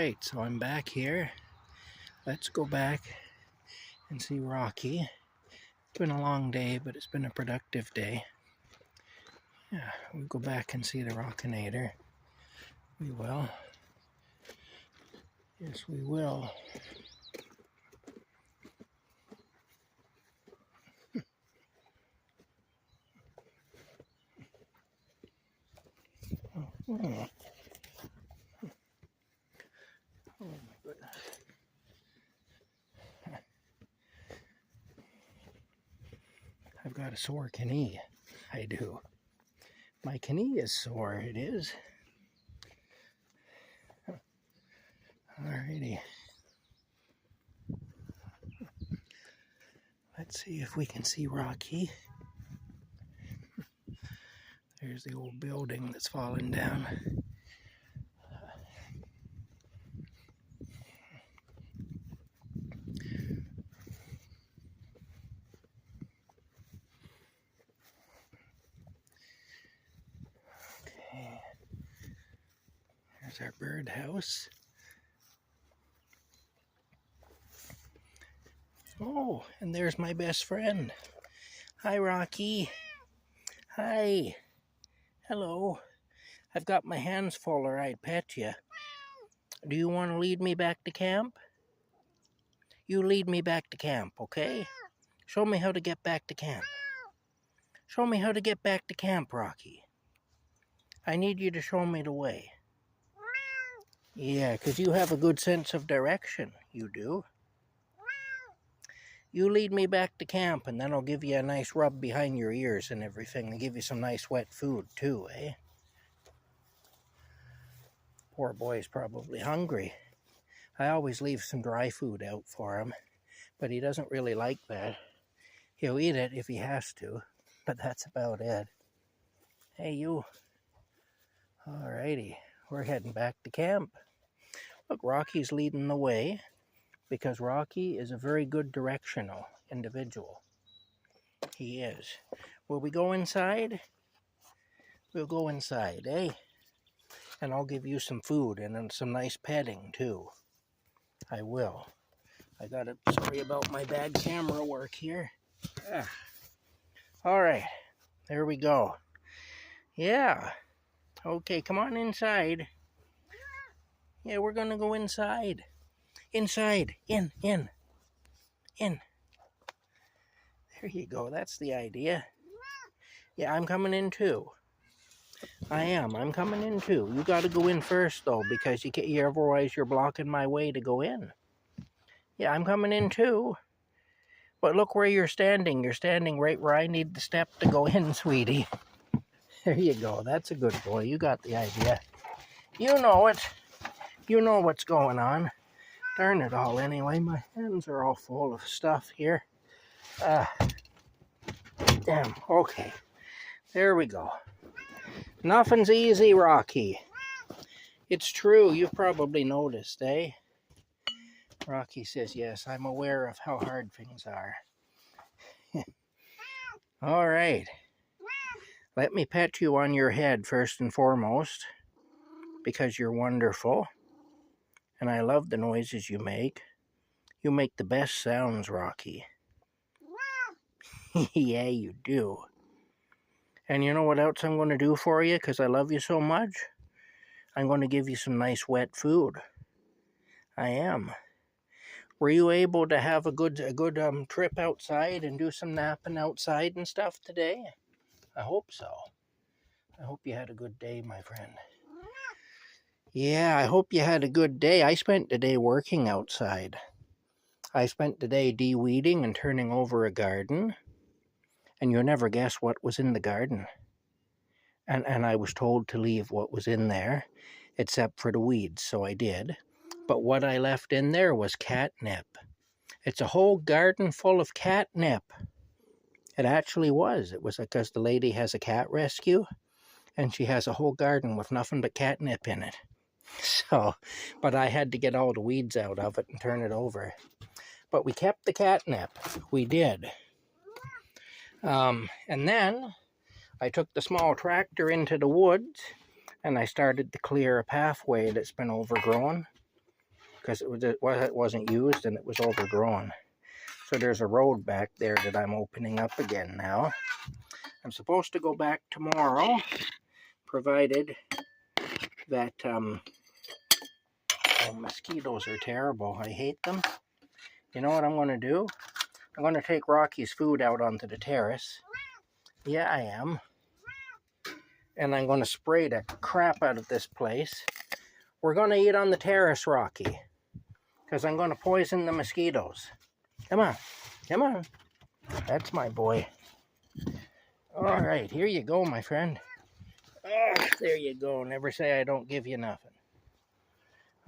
Alright, so I'm back here. Let's go back and see Rocky. It's been a long day, but it's been a productive day. Yeah, we'll go back and see the Rockinator. We will. Yes, we will. Oh my goodness. I've got a sore knee. I do. My knee is sore, it is. Alrighty. Let's see if we can see Rocky. There's the old building that's fallen down. Okay. There's our birdhouse. Oh, and there's my best friend. Hi, Rocky. Hi. Hello. I've got my hands full or I'd pet you. Do you want to lead me back to camp? You lead me back to camp, okay? Show me how to get back to camp. Show me how to get back to camp, Rocky. I need you to show me the way. Yeah, because you have a good sense of direction. You do. You lead me back to camp, and then I'll give you a nice rub behind your ears and everything, and give you some nice wet food, too, eh? Poor boy's probably hungry. I always leave some dry food out for him, but he doesn't really like that. He'll eat it if he has to, but that's about it. Hey, you. Alrighty, we're heading back to camp. Look, Rocky's leading the way, because Rocky is a very good directional individual. He is. Will we go inside? We'll go inside, eh? And I'll give you some food and then some nice petting, too. I will. I gotta, sorry about my bad camera work here. Alright, there we go. Yeah. Okay, come on inside. Yeah, we're gonna go inside. Inside. In. There you go. That's the idea. Yeah, I'm coming in too. I am. I'm coming in too. You got to go in first though, because otherwise you're blocking my way to go in. Yeah, I'm coming in too. But look where you're standing. You're standing right where I need the step to go in, sweetie. There you go. That's a good boy. You got the idea. You know it. You know what's going on. Darn it all anyway. My hands are all full of stuff here. Damn. Okay. There we go. Nothing's easy, Rocky. It's true. You've probably noticed, eh? Rocky says, yes, I'm aware of how hard things are. All right. Let me pet you on your head first and foremost, because you're wonderful. And I love the noises you make. You make the best sounds, Rocky. Yeah, you do. And you know what else I'm going to do for you, because I love you so much? I'm going to give you some nice wet food. I am. Were you able to have a good trip outside and do some napping outside and stuff today? I hope so. I hope you had a good day, my friend. Yeah, I hope you had a good day. I spent the day working outside. I spent the day de-weeding and turning over a garden. And you'll never guess what was in the garden. And I was told to leave what was in there, except for the weeds, so I did. But what I left in there was catnip. It's a whole garden full of catnip. It actually was. It was because the lady has a cat rescue, and she has a whole garden with nothing but catnip in it. So, but I had to get all the weeds out of it and turn it over. But we kept the catnip. We did. And then I took the small tractor into the woods, and I started to clear a pathway that's been overgrown. because it wasn't used and it was overgrown. So there's a road back there that I'm opening up again now. I'm supposed to go back tomorrow, provided that, oh, mosquitoes are terrible. I hate them. You know what I'm going to do? I'm going to take Rocky's food out onto the terrace. Yeah, I am. And I'm going to spray the crap out of this place. We're going to eat on the terrace, Rocky, because I'm going to poison the mosquitoes. Come on. Come on. That's my boy. All right, here you go, my friend. Oh, there you go. Never say I don't give you nothing.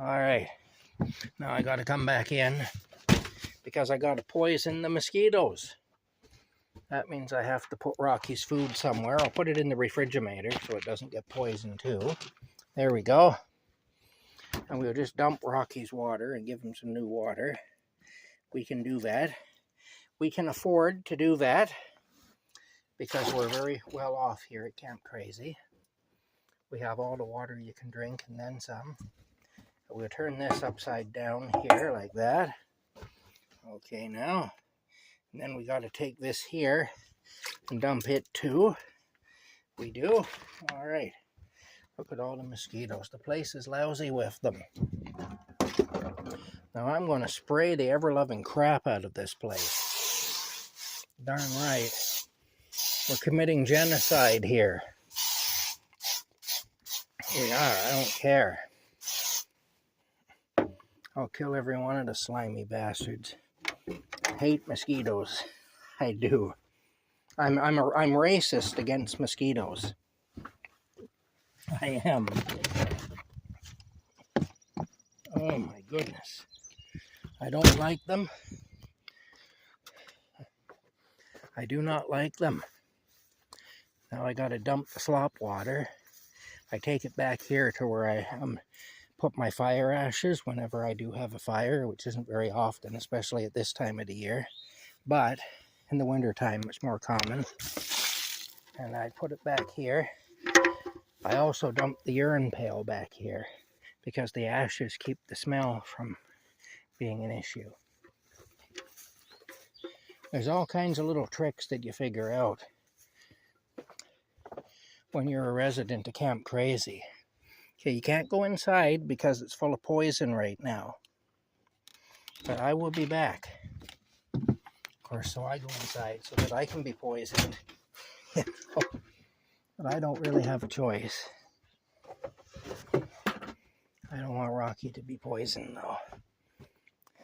All right. Now I got to come back in because I got to poison the mosquitoes. That means I have to put Rocky's food somewhere. I'll put it in the refrigerator so it doesn't get poisoned too. There we go. And we'll just dump Rocky's water and give him some new water. We can do that. We can afford to do that because we're very well off here at Camp Krazy. We have all the water you can drink and then some. We'll turn this upside down here like that. Okay, now. And then we got to take this here and dump it too. We do. All right. Look at all the mosquitoes. The place is lousy with them. Now I'm going to spray the ever-loving crap out of this place. Darn right. We're committing genocide here. We are. I don't care. I'll kill every one of the slimy bastards. I hate mosquitoes. I do. I'm racist against mosquitoes. I am. Oh my goodness. I don't like them. I do not like them. Now I got to dump the slop water. I take it back here to where I put my fire ashes whenever I do have a fire, which isn't very often, especially at this time of the year. But in the winter time, it's more common. And I put it back here. I also dump the urine pail back here because the ashes keep the smell from being an issue. There's all kinds of little tricks that you figure out when you're a resident of Camp Krazy. Okay, you can't go inside because it's full of poison right now. But I will be back. Of course, so I go inside so that I can be poisoned. But I don't really have a choice. I don't want Rocky to be poisoned, though.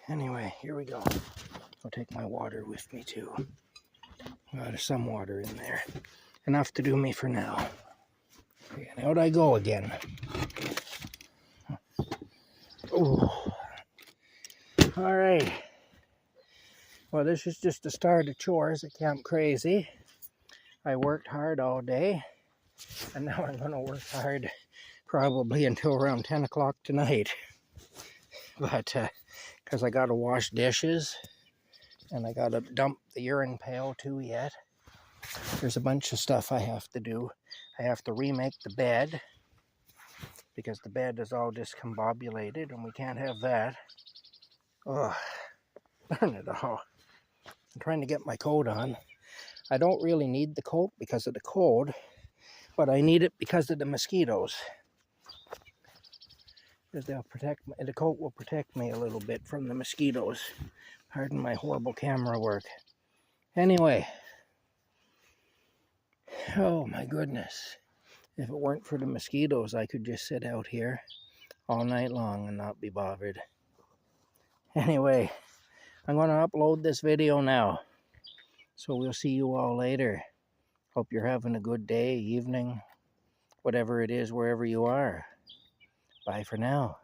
Anyway, here we go. I'll take my water with me, too. There's some water in there. Enough to do me for now. Okay, and out I go again. Oh. All right. Well, this is just the start of chores at Camp Krazy. I worked hard all day, and now I'm going to work hard probably until around 10 o'clock tonight. But, because I got to wash dishes, and I got to dump the urine pail too yet. There's a bunch of stuff I have to do. I have to remake the bed, because the bed is all discombobulated, and we can't have that. Ugh, darn it all. I'm trying to get my coat on. I don't really need the coat because of the cold, but I need it because of the mosquitoes. Because they'll protect me. The coat will protect me a little bit from the mosquitoes. Pardon my horrible camera work. Anyway. Oh my goodness. If it weren't for the mosquitoes, I could just sit out here all night long and not be bothered. Anyway, I'm going to upload this video now. So we'll see you all later. Hope you're having a good day, evening, whatever it is, wherever you are. Bye for now.